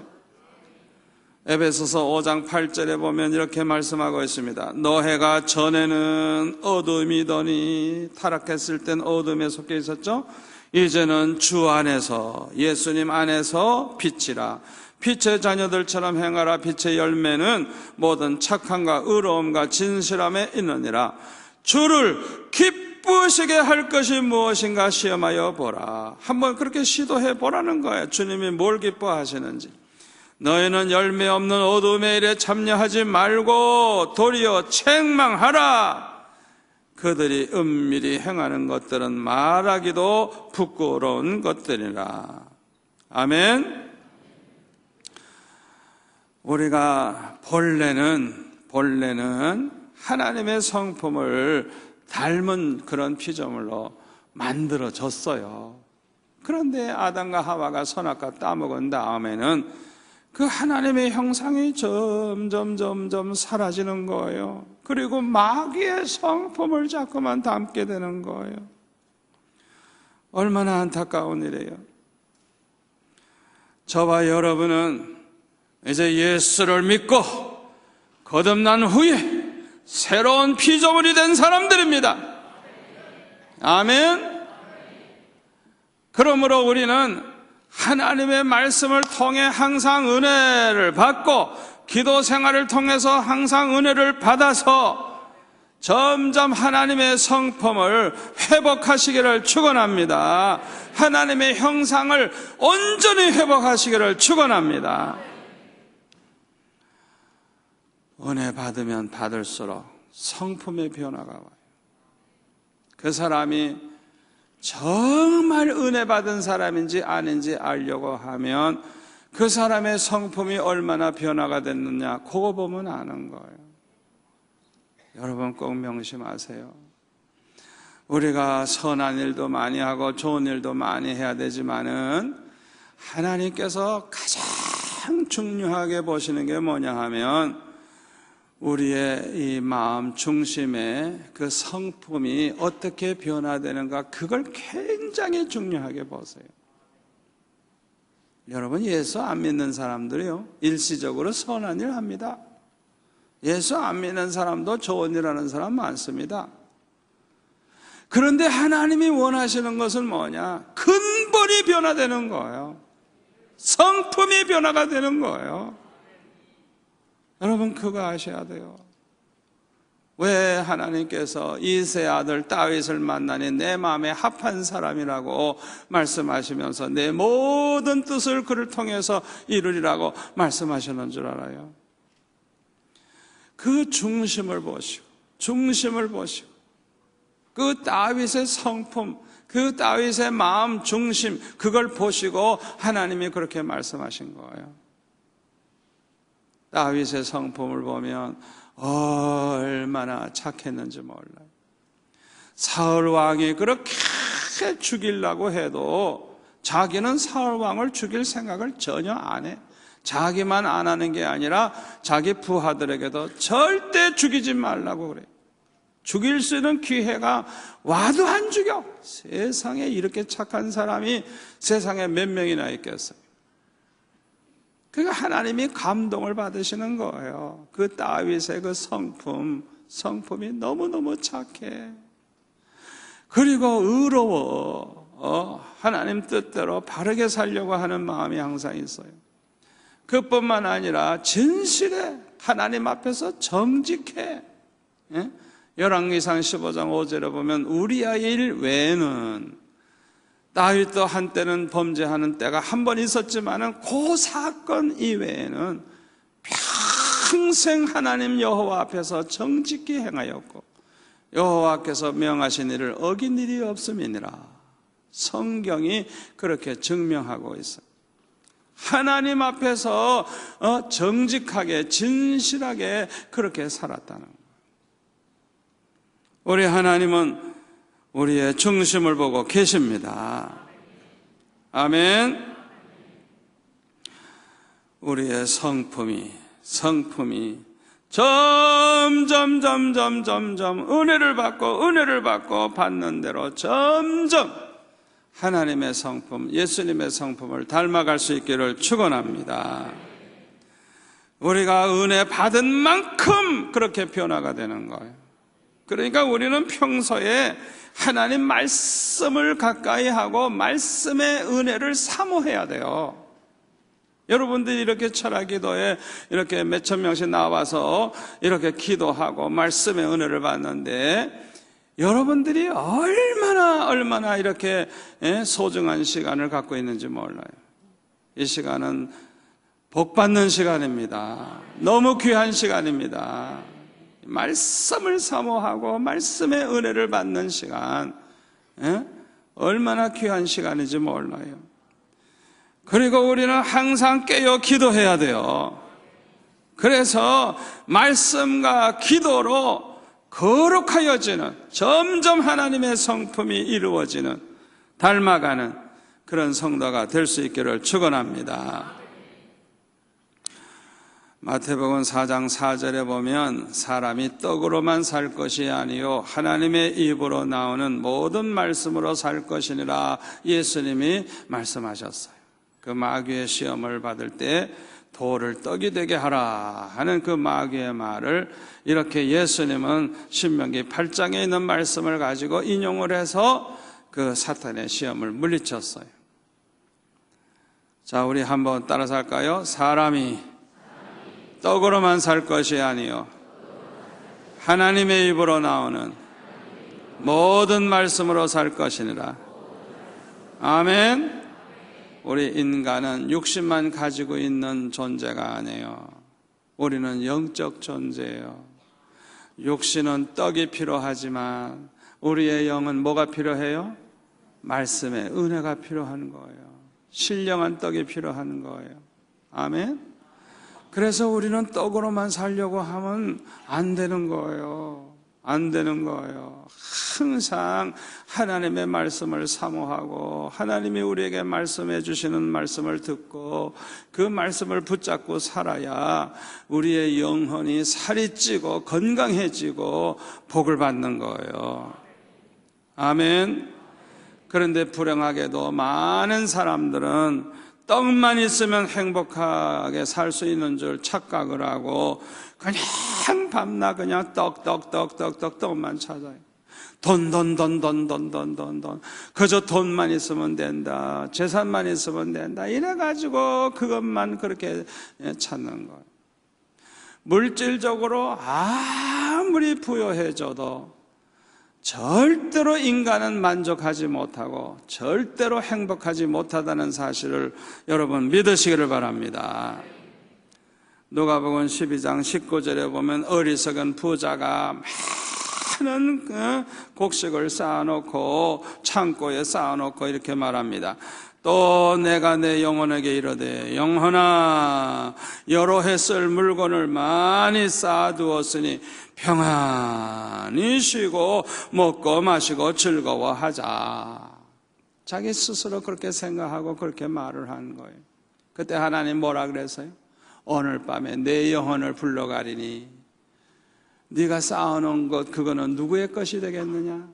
에베소서 5장 8절에 보면 이렇게 말씀하고 있습니다. 너희가 전에는 어둠이더니, 타락했을 땐 어둠에 속해 있었죠. 이제는 주 안에서, 예수님 안에서 빛이라. 빛의 자녀들처럼 행하라. 빛의 열매는 모든 착함과 의로움과 진실함에 있느니라. 주를 기쁘시게 할 것이 무엇인가 시험하여 보라. 한번 그렇게 시도해 보라는 거예요. 주님이 뭘 기뻐하시는지. 너희는 열매 없는 어둠의 일에 참여하지 말고 도리어 책망하라. 그들이 은밀히 행하는 것들은 말하기도 부끄러운 것들이라. 아멘. 우리가 본래는 하나님의 성품을 닮은 그런 피조물로 만들어졌어요. 그런데 아담과 하와가 선악과 따먹은 다음에는 그 하나님의 형상이 점점 사라지는 거예요. 그리고 마귀의 성품을 자꾸만 담게 되는 거예요. 얼마나 안타까운 일이에요. 저와 여러분은 이제 예수를 믿고 거듭난 후에 새로운 피조물이 된 사람들입니다. 아멘. 그러므로 우리는 하나님의 말씀을 통해 항상 은혜를 받고, 기도 생활을 통해서 항상 은혜를 받아서 점점 하나님의 성품을 회복하시기를 축원합니다. 하나님의 형상을 온전히 회복하시기를 축원합니다. 은혜 받으면 받을수록 성품의 변화가 와요. 그 사람이 정말 은혜 받은 사람인지 아닌지 알려고 하면 그 사람의 성품이 얼마나 변화가 됐느냐, 그거 보면 아는 거예요. 여러분 꼭 명심하세요. 우리가 선한 일도 많이 하고 좋은 일도 많이 해야 되지만은 하나님께서 가장 중요하게 보시는 게 뭐냐 하면 우리의 이 마음 중심의 그 성품이 어떻게 변화되는가, 그걸 굉장히 중요하게 보세요. 여러분, 예수 안 믿는 사람들이요, 일시적으로 선한 일 합니다. 예수 안 믿는 사람도 좋은 일 하는 사람 많습니다. 그런데 하나님이 원하시는 것은 뭐냐? 근본이 변화되는 거예요. 성품이 변화가 되는 거예요. 여러분 그거 아셔야 돼요. 왜 하나님께서 이새의 아들 다윗을 만나니 내 마음에 합한 사람이라고 말씀하시면서 내 모든 뜻을 그를 통해서 이루리라고 말씀하시는 줄 알아요? 그 중심을 보시고 그 다윗의 성품, 그 다윗의 마음 중심, 그걸 보시고 하나님이 그렇게 말씀하신 거예요. 다윗의 성품을 보면 얼마나 착했는지 몰라요. 사울 왕이 그렇게 죽이려고 해도 자기는 사울 왕을 죽일 생각을 전혀 안 해. 자기만 안 하는 게 아니라 자기 부하들에게도 절대 죽이지 말라고 그래. 죽일 수 있는 기회가 와도 안 죽여. 세상에 이렇게 착한 사람이 세상에 몇 명이나 있겠어요. 그러니까 하나님이 감동을 받으시는 거예요. 그 다윗의 그 성품이 너무너무 착해. 그리고 의로워. 하나님 뜻대로 바르게 살려고 하는 마음이 항상 있어요. 그뿐만 아니라 진실에 하나님 앞에서 정직해. 열왕기상 15장 5절에 보면 우리아의 일 외에는, 다윗도 한때는 범죄하는 때가 한 번 있었지만은 그 사건 이외에는 평생 하나님 여호와 앞에서 정직히 행하였고 여호와께서 명하신 일을 어긴 일이 없음이니라. 성경이 그렇게 증명하고 있어요. 하나님 앞에서 정직하게 진실하게 그렇게 살았다는 거예요. 우리 하나님은 우리의 중심을 보고 계십니다. 아멘. 우리의 성품이 점점 은혜를 받고 받는 대로 점점 하나님의 성품, 예수님의 성품을 닮아갈 수 있기를 축원합니다. 우리가 은혜 받은 만큼 그렇게 변화가 되는 거예요. 그러니까 우리는 평소에 하나님 말씀을 가까이 하고 말씀의 은혜를 사모해야 돼요. 여러분들이 이렇게 철학기도에 이렇게 몇천 명씩 나와서 이렇게 기도하고 말씀의 은혜를 받는데 여러분들이 얼마나 이렇게 소중한 시간을 갖고 있는지 몰라요. 이 시간은 복받는 시간입니다. 너무 귀한 시간입니다. 말씀을 사모하고 말씀의 은혜를 받는 시간, 얼마나 귀한 시간인지 몰라요. 그리고 우리는 항상 깨어 기도해야 돼요. 그래서 말씀과 기도로 거룩하여지는, 점점 하나님의 성품이 이루어지는, 닮아가는 그런 성도가 될 수 있기를 축원합니다. 마태복음 4장 4절에 보면 사람이 떡으로만 살 것이 아니요 하나님의 입으로 나오는 모든 말씀으로 살 것이니라 예수님이 말씀하셨어요. 그 마귀의 시험을 받을 때 돌을 떡이 되게 하라 하는 그 마귀의 말을 이렇게 예수님은 신명기 8장에 있는 말씀을 가지고 인용을 해서 그 사탄의 시험을 물리쳤어요. 자, 우리 한번 따라서 할까요? 사람이 떡으로만 살 것이 아니요 하나님의 입으로 나오는 모든 말씀으로 살 것이니라. 아멘. 우리 인간은 육신만 가지고 있는 존재가 아니에요. 우리는 영적 존재예요. 육신은 떡이 필요하지만 우리의 영은 뭐가 필요해요? 말씀의 은혜가 필요한 거예요. 신령한 떡이 필요한 거예요. 아멘. 그래서 우리는 떡으로만 살려고 하면 안 되는 거예요. 안 되는 거예요. 항상 하나님의 말씀을 사모하고 하나님이 우리에게 말씀해 주시는 말씀을 듣고 그 말씀을 붙잡고 살아야 우리의 영혼이 살이 찌고 건강해지고 복을 받는 거예요. 아멘. 그런데 불행하게도 많은 사람들은 떡만 있으면 행복하게 살 수 있는 줄 착각을 하고 그냥 밤낮 그냥 떡만 찾아요. 돈. 그저 돈만 있으면 된다. 재산만 있으면 된다. 이래가지고 그것만 그렇게 찾는 거예요. 물질적으로 아무리 부여해져도 절대로 인간은 만족하지 못하고 절대로 행복하지 못하다는 사실을 여러분 믿으시기를 바랍니다. 누가복음 12장 19절에 보면 어리석은 부자가 많은 곡식을 쌓아놓고 창고에 쌓아놓고 이렇게 말합니다. 또 내가 내 영혼에게 이르되 영혼아 여러 해 쓸 물건을 많이 쌓아두었으니 평안히 쉬고 먹고 마시고 즐거워하자. 자기 스스로 그렇게 생각하고 그렇게 말을 한 거예요. 그때 하나님 뭐라 그랬어요? 오늘 밤에 내 영혼을 불러가리니 네가 쌓아놓은 것 그거는 누구의 것이 되겠느냐?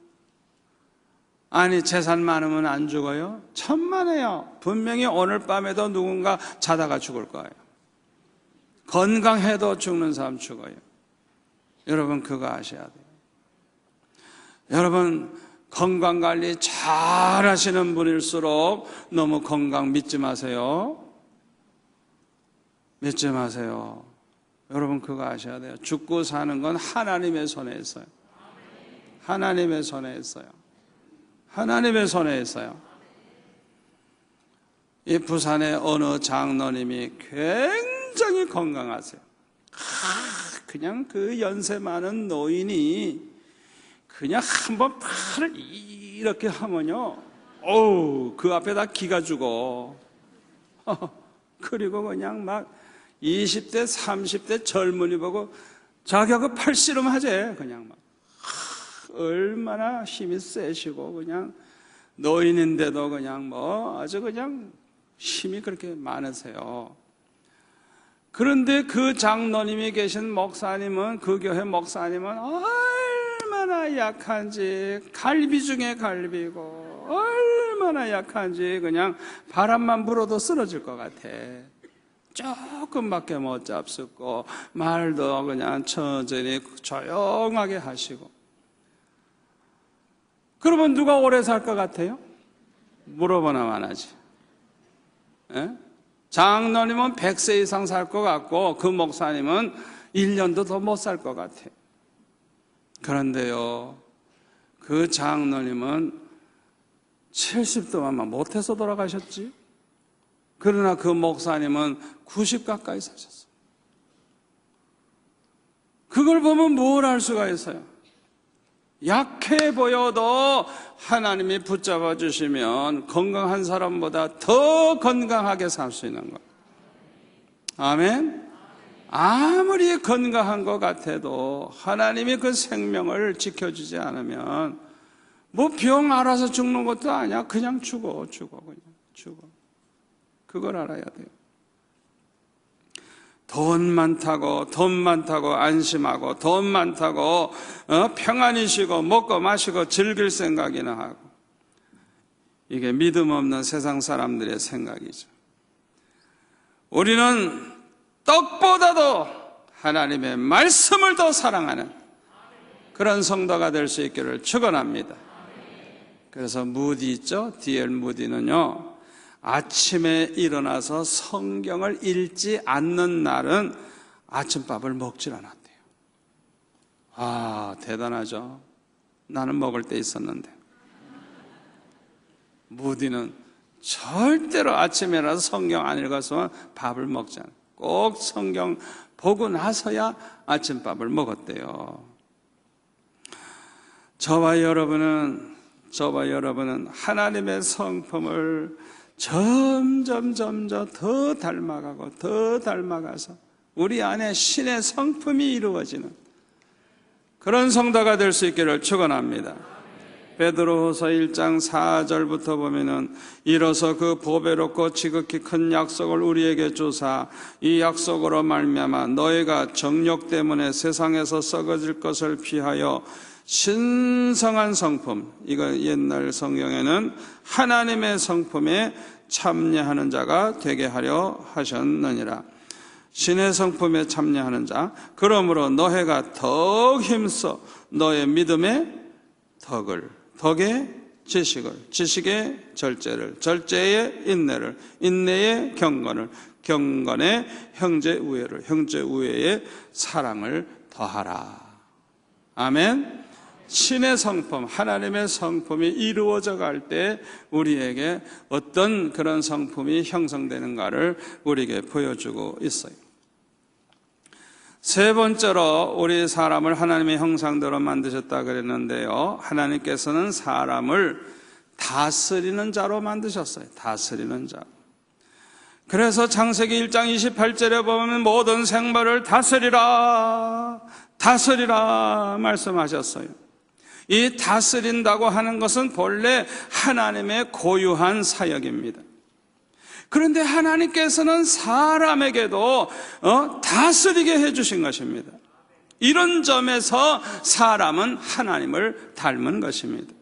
아니 재산 많으면 안 죽어요? 천만에요. 분명히 오늘 밤에도 누군가 자다가 죽을 거예요. 건강해도 죽는 사람 죽어요. 여러분 그거 아셔야 돼요. 여러분 건강관리 잘 하시는 분일수록 너무 건강 믿지 마세요. 믿지 마세요. 여러분 그거 아셔야 돼요. 죽고 사는 건 하나님의 손에 있어요. 하나님의 손에 있어요. 하나님의 손에 있어요. 이 부산의 어느 장로님이 굉장히 건강하세요. 그냥 그 연세 많은 노인이 그냥 한번 팔을 이렇게 하면요, 어우, 그 앞에다 기가 죽어. 그리고 그냥 막 20대, 30대 젊은이 보고 자기하고 팔씨름하지. 그냥 막 얼마나 힘이 세시고 그냥 노인인데도 그냥 뭐 아주 그냥 힘이 그렇게 많으세요. 그런데 그 장로님이 계신 목사님은, 그 교회 목사님은 얼마나 약한지, 갈비 중에 갈비고 얼마나 약한지 그냥 바람만 불어도 쓰러질 것 같아. 조금밖에 못 잡숫고 말도 그냥 천천히 조용하게 하시고. 그러면 누가 오래 살 것 같아요? 물어보나만 하지. 예? 장로님은 100세 이상 살 것 같고 그 목사님은 1년도 더 못 살 것 같아요. 그런데요, 그 장로님은 70도만 못해서 돌아가셨지. 그러나 그 목사님은 90 가까이 사셨어요. 그걸 보면 뭘 알 수가 있어요? 약해 보여도 하나님이 붙잡아 주시면 건강한 사람보다 더 건강하게 살 수 있는 거예요. 아멘. 아무리 건강한 것 같아도 하나님이 그 생명을 지켜주지 않으면 뭐 병 알아서 죽는 것도 아니야. 그냥 죽어 그냥 죽어. 그걸 알아야 돼요. 돈 많다고 안심하고, 돈 많다고 평안히 쉬고 먹고 마시고 즐길 생각이나 하고, 이게 믿음 없는 세상 사람들의 생각이죠. 우리는 떡보다도 하나님의 말씀을 더 사랑하는 그런 성도가 될 수 있기를 축원합니다. 그래서 무디 있죠? D.L. 무디는요, 아침에 일어나서 성경을 읽지 않는 날은 아침밥을 먹질 않았대요. 아, 대단하죠? 나는 먹을 때 있었는데. 무디는 절대로 아침에 일어나서 성경 안 읽어서 밥을 먹지 않아요. 꼭 성경 보고 나서야 아침밥을 먹었대요. 저와 여러분은 하나님의 성품을 점점 더 닮아가서 우리 안에 신의 성품이 이루어지는 그런 성도가 될 수 있기를 축원합니다. 베드로후서 1장 4절부터 보면은, 이로써 그 보배롭고 지극히 큰 약속을 우리에게 주사 이 약속으로 말미암아 너희가 정욕 때문에 세상에서 썩어질 것을 피하여 신성한 성품, 이거 옛날 성경에는 하나님의 성품에 참여하는 자가 되게 하려 하셨느니라. 신의 성품에 참여하는 자, 그러므로 너희가 더욱 힘써 너의 믿음의 덕의 지식을, 지식의 절제를, 절제의 인내를, 인내의 경건을, 경건의 형제 우애를, 형제 우애의 사랑을 더하라. 아멘. 신의 성품, 하나님의 성품이 이루어져 갈 때 우리에게 어떤 그런 성품이 형성되는가를 우리에게 보여주고 있어요. 세 번째로, 우리 사람을 하나님의 형상대로 만드셨다 그랬는데요, 하나님께서는 사람을 다스리는 자로 만드셨어요. 다스리는 자. 그래서 창세기 1장 28절에 보면 모든 생물을 다스리라 말씀하셨어요. 이 다스린다고 하는 것은 본래 하나님의 고유한 사역입니다. 그런데 하나님께서는 사람에게도 다스리게 해주신 것입니다. 이런 점에서 사람은 하나님을 닮은 것입니다.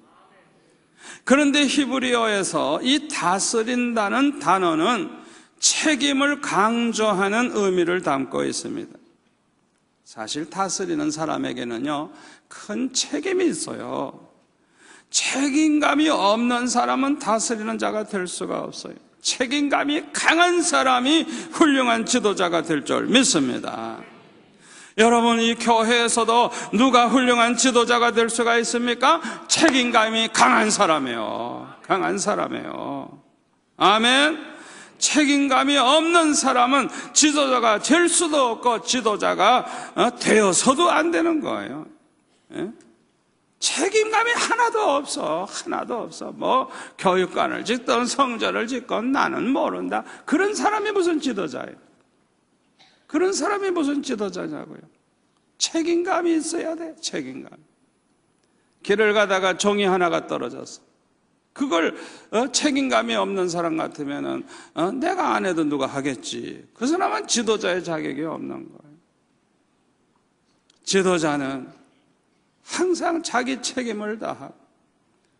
그런데 히브리어에서 이 다스린다는 단어는 책임을 강조하는 의미를 담고 있습니다. 사실 다스리는 사람에게는요, 큰 책임이 있어요. 책임감이 없는 사람은 다스리는 자가 될 수가 없어요. 책임감이 강한 사람이 훌륭한 지도자가 될 줄 믿습니다. 여러분, 이 교회에서도 누가 훌륭한 지도자가 될 수가 있습니까? 책임감이 강한 사람이에요. 강한 사람이에요. 아멘. 책임감이 없는 사람은 지도자가 될 수도 없고 지도자가 되어서도 안 되는 거예요. 책임감이 하나도 없어. 하나도 없어. 뭐 교육관을 짓든 성전을 짓건 나는 모른다. 그런 사람이 무슨 지도자예요? 그런 사람이 무슨 지도자냐고요? 책임감이 있어야 돼. 책임감. 길을 가다가 종이 하나가 떨어졌어. 그걸 책임감이 없는 사람 같으면은 내가 안 해도 누가 하겠지. 그 사람은 지도자의 자격이 없는 거예요. 지도자는 항상 자기 책임을 다하고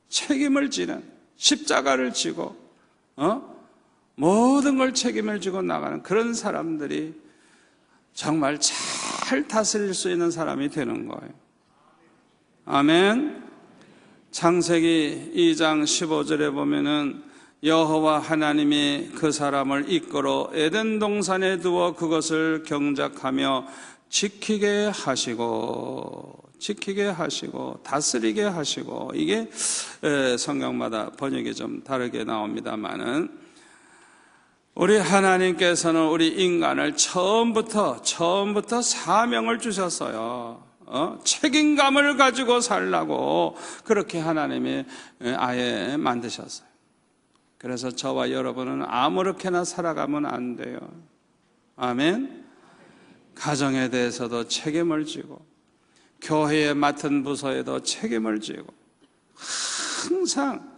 책임을 지는, 십자가를 지고 모든 걸 책임을 지고 나가는 그런 사람들이 정말 잘 다스릴 수 있는 사람이 되는 거예요. 아멘. 창세기 2장 15절에 보면은 여호와 하나님이 그 사람을 이끌어 에덴 동산에 두어 그것을 경작하며 지키게 하시고 다스리게 하시고, 이게 성경마다 번역이 좀 다르게 나옵니다만은 우리 하나님께서는 우리 인간을 처음부터 사명을 주셨어요. 책임감을 가지고 살라고 그렇게 하나님이 아예 만드셨어요. 그래서 저와 여러분은 아무렇게나 살아가면 안 돼요. 아멘. 가정에 대해서도 책임을 지고 교회에 맡은 부서에도 책임을 지고 항상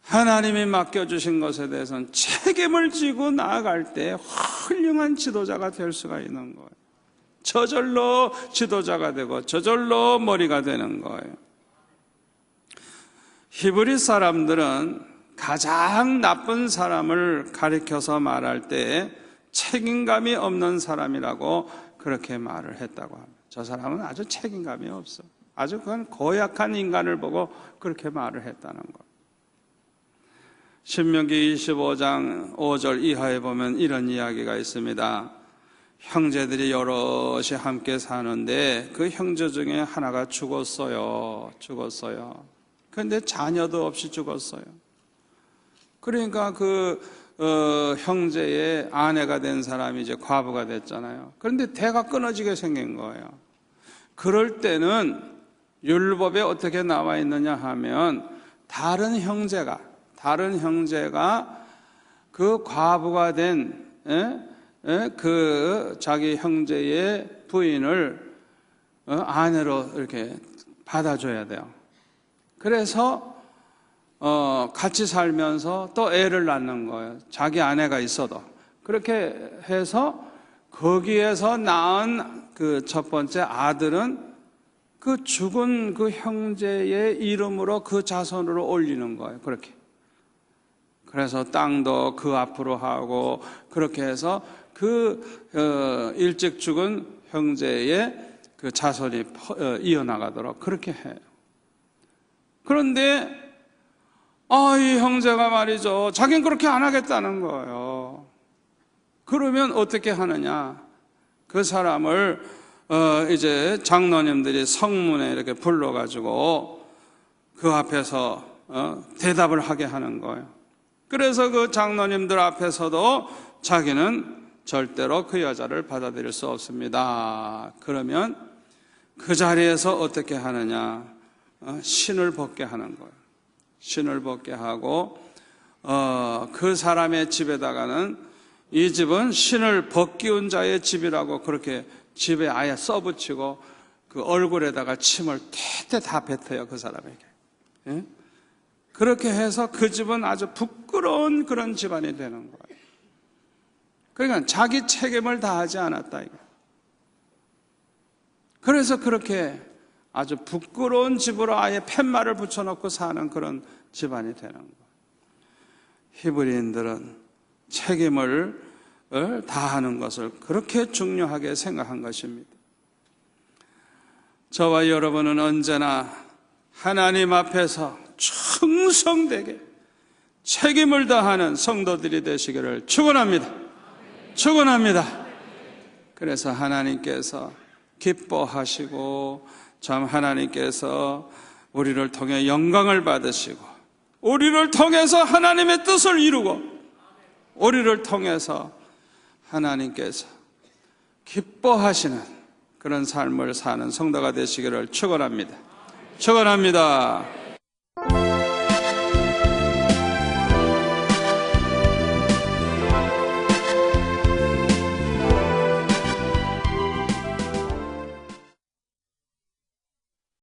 하나님이 맡겨주신 것에 대해서는 책임을 지고 나아갈 때 훌륭한 지도자가 될 수가 있는 거예요. 저절로 지도자가 되고 저절로 머리가 되는 거예요. 히브리 사람들은 가장 나쁜 사람을 가리켜서 말할 때 책임감이 없는 사람이라고 그렇게 말을 했다고 합니다. 저 사람은 아주 책임감이 없어. 아주 그건 고약한 인간을 보고 그렇게 말을 했다는 거예요. 신명기 25장 5절 이하에 보면 이런 이야기가 있습니다. 형제들이 여럿이 함께 사는데 그 형제 중에 하나가 죽었어요. 그런데 자녀도 없이 죽었어요. 그러니까 그 형제의 아내가 된 사람이 이제 과부가 됐잖아요. 그런데 대가 끊어지게 생긴 거예요. 그럴 때는 율법에 어떻게 나와 있느냐 하면 다른 형제가 그 과부가 된 그 자기 형제의 부인을 아내로 이렇게 받아줘야 돼요. 그래서 같이 살면서 또 애를 낳는 거예요. 자기 아내가 있어도. 그렇게 해서 거기에서 낳은 그 첫 번째 아들은 그 죽은 그 형제의 이름으로 그 자손으로 올리는 거예요. 그렇게. 그래서 땅도 그 앞으로 하고 그렇게 해서 그 일찍 죽은 형제의 그 자손이 이어나가도록 그렇게 해요. 그런데 이 형제가 말이죠, 자기는 그렇게 안 하겠다는 거예요. 그러면 어떻게 하느냐? 그 사람을 이제 장로님들이 성문에 이렇게 불러가지고 그 앞에서 대답을 하게 하는 거예요. 그래서 그 장로님들 앞에서도 자기는 절대로 그 여자를 받아들일 수 없습니다. 그러면 그 자리에서 어떻게 하느냐? 신을 벗게 하는 거예요. 신을 벗게 하고 그 사람의 집에다가는 이 집은 신을 벗기운 자의 집이라고 그렇게 집에 아예 써붙이고 그 얼굴에다가 침을 태태 다 뱉어요. 그 사람에게. 예? 그렇게 해서 그 집은 아주 부끄러운 그런 집안이 되는 거예요. 그러니까 자기 책임을 다하지 않았다 이거. 그래서 그렇게 아주 부끄러운 집으로 아예 팻말을 붙여놓고 사는 그런 집안이 되는 거예요. 히브리인들은 책임을 다하는 것을 그렇게 중요하게 생각한 것입니다. 저와 여러분은 언제나 하나님 앞에서 충성되게 책임을 다하는 성도들이 되시기를 축원합니다. 축원합니다. 그래서 하나님께서 기뻐하시고 참 하나님께서 우리를 통해 영광을 받으시고 우리를 통해서 하나님의 뜻을 이루고 우리를 통해서 하나님께서 기뻐하시는 그런 삶을 사는 성도가 되시기를 축원합니다. 축원합니다.